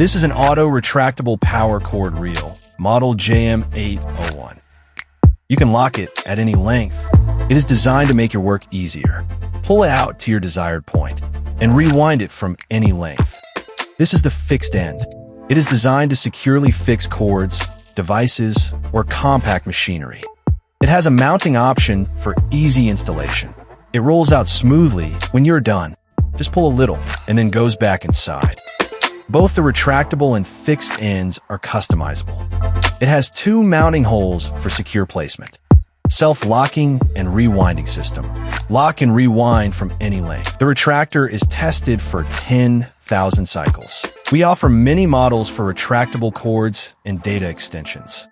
This is an auto-retractable power cord reel, model JM.801. You can lock it at any length. It is designed to make your work easier. Pull it out to your desired point and rewind it from any length. This is the fixed end. It is designed to securely fix cords, devices, or compact machinery. It has a mounting option for easy installation. It rolls out smoothly when you're done. Just pull a little and then goes back inside. Both the retractable and fixed ends are customizable. It has 2 mounting holes for secure placement. Self-locking and rewinding system. Lock and rewind from any length. The retractor is tested for 10,000 cycles. We offer many models for retractable cords and data extensions.